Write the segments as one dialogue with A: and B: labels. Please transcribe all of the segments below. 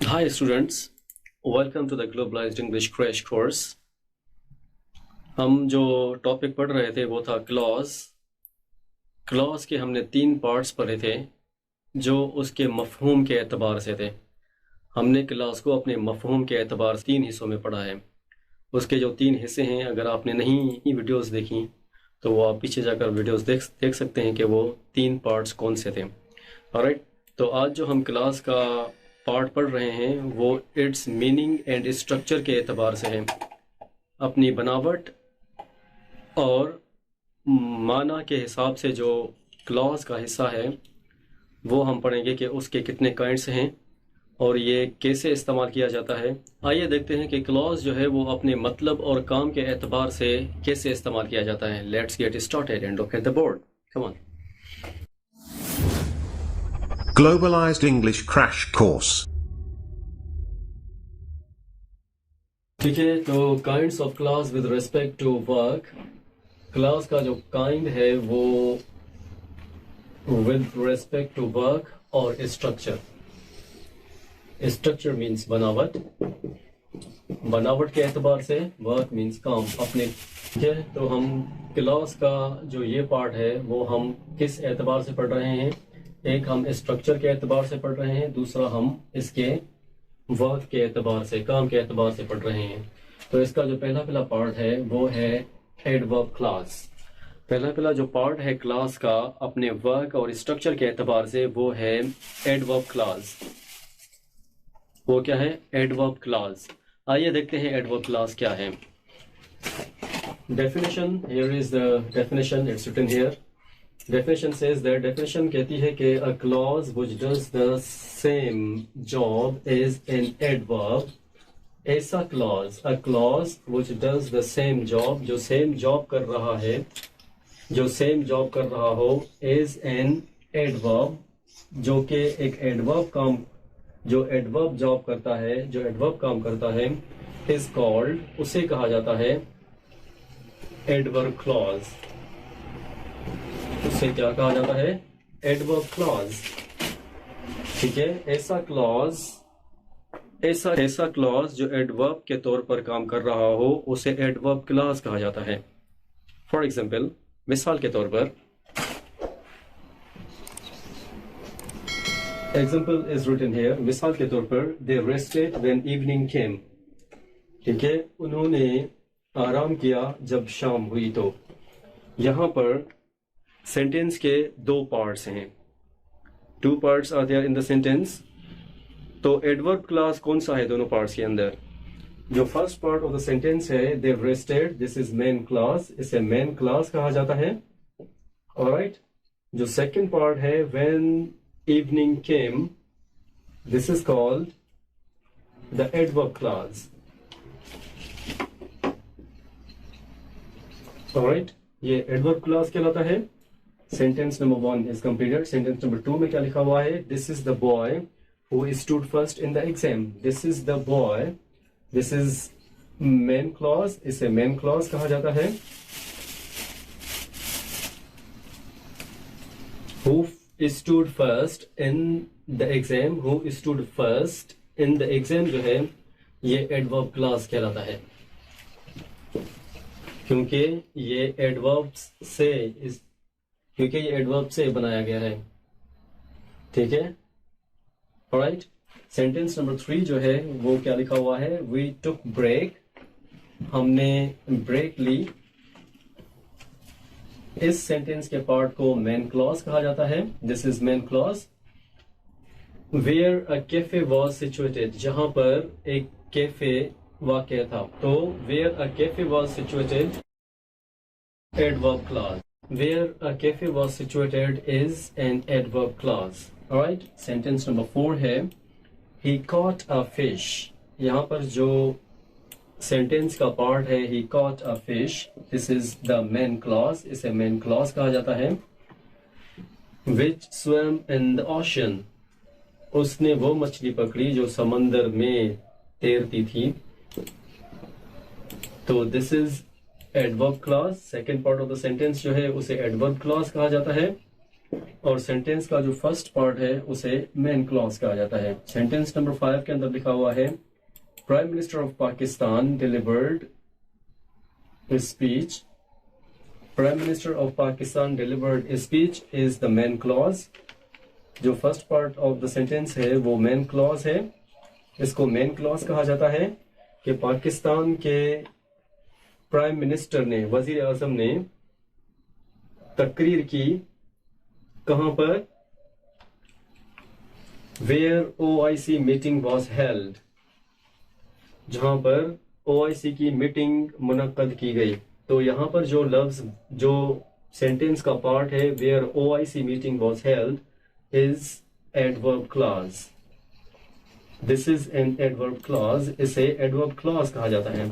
A: Hi students, welcome to the Globalized English Crash Course। हम जो topic पढ़ रहे थे वो था क्लॉज के हमने 3 पार्ट्स पढ़े थे जो उसके मफहूम के एतबार से थे। हमने क्लॉज को अपने मफहूम के एतबार से 3 हिस्सों में पढ़ा है। उसके जो 3 हिस्से हैं, अगर आपने नहीं वीडियोस देखी तो वो आप पीछे जाकर वीडियोस देख सकते हैं कि वो 3 पार्ट्स कौन से थे। ऑलराइट, तो आज जो हम क्लास का पार्ट पढ़ रहे हैं वो इट्स मीनिंग एंड स्ट्रक्चर के एतबार से है। अपनी बनावट और माना के हिसाब से जो क्लॉज का हिस्सा है वो हम पढ़ेंगे कि उसके कितने काइंड्स हैं और ये कैसे इस्तेमाल किया जाता है। आइए देखते हैं कि क्लॉज जो है वो अपने मतलब और काम के एतबार से कैसे इस्तेमाल किया जाता है। Let's get started and look at the board. Come on.
B: Globalized English Crash Course।
A: ठीक है, तो kinds of clause with respect to work. Clause का जो काइंड है वो विद रिस्पेक्ट टू वर्क और स्ट्रक्चर। स्ट्रक्चर मीन्स बनावट, बनावट के एतबार से वर्क मीन्स काम अपने। ठीक है, तो हम क्लॉज का जो ये पार्ट है वो हम किस एतबार से पढ़ रहे हैं। एक हम स्ट्रक्चर के एतबार से पढ़ रहे हैं, दूसरा हम इसके वर्क के एतबार से, काम के एतबार से पढ़ रहे हैं। तो इसका जो पहला पार्ट है वो है एडवर्ब क्लॉज। पहला जो पार्ट है क्लॉज का अपने वर्क और स्ट्रक्चर के एतबार से वो है एडवर्ब क्लॉज। वो क्या है? Adverb clause. आइए देखते हैं एडवर्ब क्लॉज क्या है। Definition, here is the definition, it's written here. Definition says that definition कहती है कि a clause which does the same job is an adverb। ऐसा clause, a clause which does the same job, जो same job कर रहा है, जो same job कर रहा हो, is an adverb, जो कि एक adverb काम, जो adverb job करता है, जो adverb काम करता है, is called, उसे कहा जाता है adverb clause। उसे क्या कहा जाता है? Adverb clause. ठीक है, ऐसा क्लॉज जो एडवर्ब के तौर पर काम कर रहा हो उसे एडवर्ब क्लॉज कहा जाता है। फॉर एग्जाम्पल, मिसाल के तौर पर, एग्जाम्पल इज रिटन हियर। मिसाल के तौर पर, दे रेस्टेड व्हेन इवनिंग केम। ठीक है, उन्होंने आराम किया जब शाम हुई। तो यहां पर सेंटेंस के 2 पार्ट्स हैं, 2 parts are there in the sentence. तो एडवर्ब क्लॉज कौन सा है दोनों पार्ट्स के अंदर? जो first part of the sentence है, they rested, this is main clause, इसे मेन क्लॉज कहा जाता है। ऑलराइट, जो सेकंड पार्ट है, when evening came, this is called the adverb clause. Alright, ये एडवर्ब क्लॉज कहलाता है। Sentence number 1 is completed. Sentence number 2 में क्या लिखा हुआ है? This is the boy who stood first in the exam. This is the boy, this is main clause, इसे main clause कहा जाता है। Who stood first in the exam, who stood first in the exam जो है ये adverb clause कहलाता है, क्योंकि ये एडवर्ब से बनाया गया है। ठीक है, ऑलराइट। सेंटेंस नंबर 3 जो है वो क्या लिखा हुआ है? वी टुक ब्रेक, हमने ब्रेक ली। इस सेंटेंस के पार्ट को मेन क्लॉज कहा जाता है। This is main clause. Where a cafe was situated, जहां पर एक कैफे वाक़या था। तो where a cafe was situated, adverb clause. Where a cafe was situated is an adverb clause. Alright, sentence number 4 है, he caught a fish। यहाँ पर जो sentence का part है, he caught a fish, this is the main clause, इसे main clause कहा जाता है। which swam in the ocean, उसने वो मछली पकड़ी जो समंदर में तैरती थी। तो this is adverb clause. Second part of the sentence जो है उसे एडवर्ब क्लॉज कहा जाता है। और सेंटेंस का जो फर्स्ट पार्ट है उसे मेन क्लॉज कहा जाता है। सेंटेंस नंबर 5 के अंदर लिखा हुआ है prime minister of Pakistan delivered speech. Prime minister of Pakistan delivered speech is the main clause. जो first part of the sentence है वो मेन क्लॉज है। इसको मेन क्लॉज कहा जाता है कि पाकिस्तान के प्राइम मिनिस्टर ने, वजीर आजम ने तकरीर की कहां पर? Where OIC meeting was held, जहां पर OIC की मीटिंग मुनक्कद की गई। तो यहां पर जो लफ्ज, जो सेंटेंस का पार्ट है where OIC meeting was held is adverb clause. This is an adverb clause, इसे एडवर्ब क्लॉज कहा जाता है।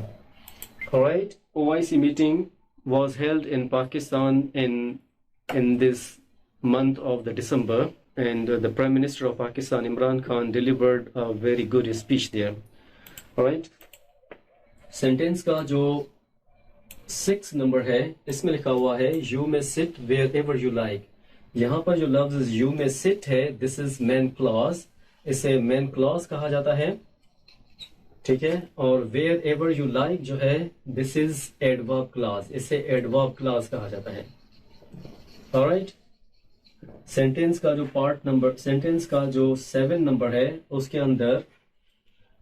A: Alright, OIC meeting was held in Pakistan in this month of the December, and the Prime Minister of Pakistan Imran Khan delivered a very good speech there. Alright, sentence का जो 6 number है इसमें लिखा हुआ है you may sit wherever you like। यहाँ पर जो लफ्ज you may sit है this is main clause, इसे main clause कहा जाता है, ठीक है। और wherever you like जो है this is adverb clause, इसे adverb clause कहा जाता है। ऑलराइट, सेंटेंस का जो पार्ट नंबर, सेंटेंस का जो 7 नंबर है उसके अंदर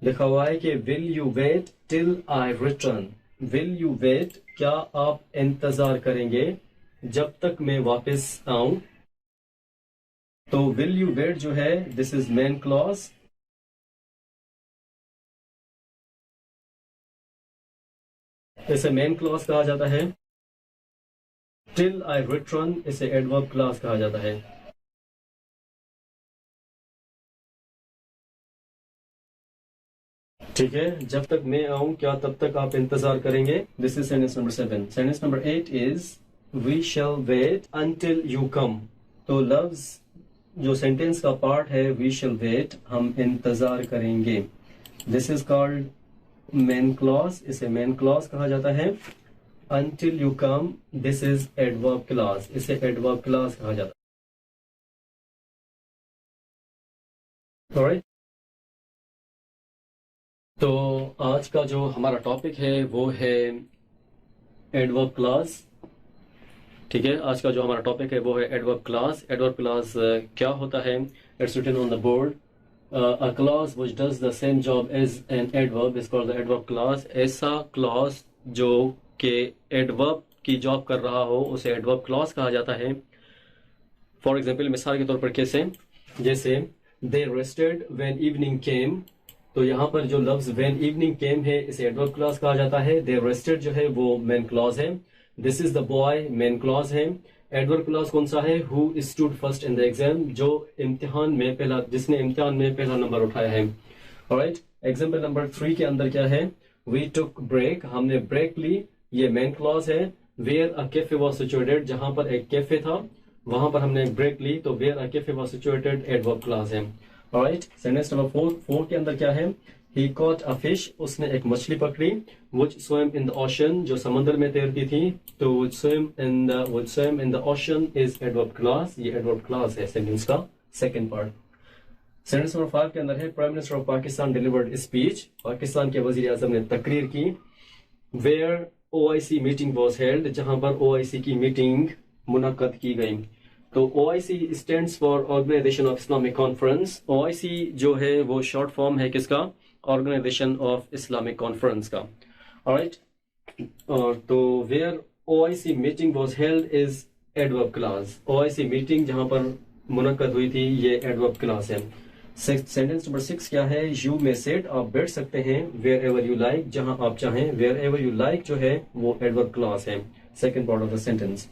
A: लिखा हुआ है कि will you wait till I return. Will you wait, क्या आप इंतजार करेंगे जब तक मैं वापस आऊं? तो विल यू वेट जो है दिस इज मेन क्लॉज, इसे मेन क्लॉज कहा जाता है। टिल आई रिटर्न इसे एडवर्ब क्लॉज कहा जाता है। ठीक है, जब तक मैं आऊं क्या तब तक आप इंतजार करेंगे। This is sentence number 7। Sentence number 8 is we shall wait until you come. तो लफ्ज जो सेंटेंस का पार्ट है वी शैल वेट, हम इंतजार करेंगे, this is called main clause, इसे मेन क्लॉज कहा जाता है। until you come this is adverb clause, इसे adverb clause कहा जाता है। alright, तो आज का जो हमारा टॉपिक है वो है adverb clause। ठीक है, आज का जो हमारा टॉपिक है वो है adverb clause। adverb clause क्या होता है? It's written on the board. A clause which does the same job as an adverb is called the adverb clause। ऐसा clause जो कि एडवर्ब की जॉब कर रहा हो उसे एडवर्ब क्लॉज कहा जाता है। फॉर एग्जाम्पल, मिसाल के तौर पर कैसे, जैसे दे रेस्टेड व्हेन इवनिंग केम। तो यहाँ पर जो लफ्ज व्हेन इवनिंग केम है इसे एडवर्ब क्लॉज कहा जाता है। दे रेस्टेड जो है वो मेन क्लॉज है। This is the boy main clause है। एडवर्ब क्लॉज कौन सा है? Who stood first in the exam, जो इम्तिहान में पहला, जिसने इम्तिहान में पहला नंबर उठाया है। ऑलराइट, एग्जाम्पल नंबर 3 के अंदर क्या है? वी टुक ब्रेक, हमने ब्रेक ली, ये मेन क्लॉज है। Where a cafe was situated, जहां पर एक कैफे था वहां पर हमने ब्रेक ली, तो where a cafe was situated adverb clause है। ऑलराइट, सेंटेंस नंबर 4 के अंदर क्या है? ही कॉट अ फिश, उसने एक मछली पकड़ी। Which swim in the ocean, जो समंदर में तैरती थी, तो which swim in the ocean is adverb clause, ये एडवर्ब क्लॉज है सेंटेंस का सेकंड पार्ट। सेंटेंस नंबर 5 के अंदर है prime minister of Pakistan delivered speech, Pakistan के वजीर आजम ने तकरीर की। Where OIC meeting was held, जहां पर OIC की मीटिंग मुनक्कद की गई। तो OIC stands for organisation of Islamic conference. OIC जो है वो शॉर्ट फॉर्म है किसका? ऑर्गेनाइजेशन ऑफ इस्लामिक कॉन्फ्रेंस का। ऑलराइट, तो where OIC meeting was held is adverb clause. OIC meeting जहां पर मुनक्कद हुई थी ये एडवर्ब क्लॉज है। सेंटेंस नंबर 6 क्या है? यू मे सिट, आप बैठ सकते हैं। वेयर एवर यू लाइक, जहां आप चाहें। वेयर एवर यू लाइक जो है वो एडवर्ब क्लॉज है, second part of the sentence.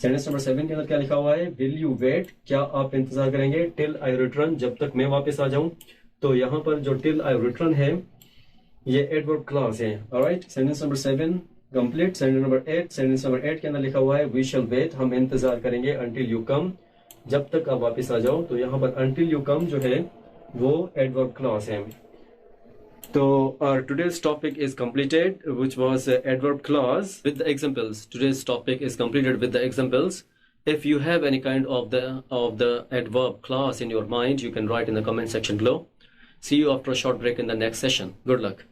A: Sentence number 7 के अंदर क्या लिखा हुआ है? विल यू वेट, क्या आप इंतजार करेंगे? टिल आई रिटर्न, जब तक मैं वापस आ जाऊं। तो यहाँ पर जो टिल आई रिटर्न है ये एडवर्ब क्लॉज है। Alright, sentence number 7 complete. Sentence number 8 के अंदर लिखा हुआ है वी शैल वेट, हम इंतजार करेंगे। अंटिल यू कम, जब तक आप वापस आ जाओ। तो यहाँ पर अंटिल यू कम जो है वो एडवर्ब क्लॉज है। So our today's topic is completed, which was adverb clause with the examples. Today's topic is completed with the examples. If you have any kind of the adverb class in your mind, you can write in the comment section below. See you after a short break in the next session. Good luck.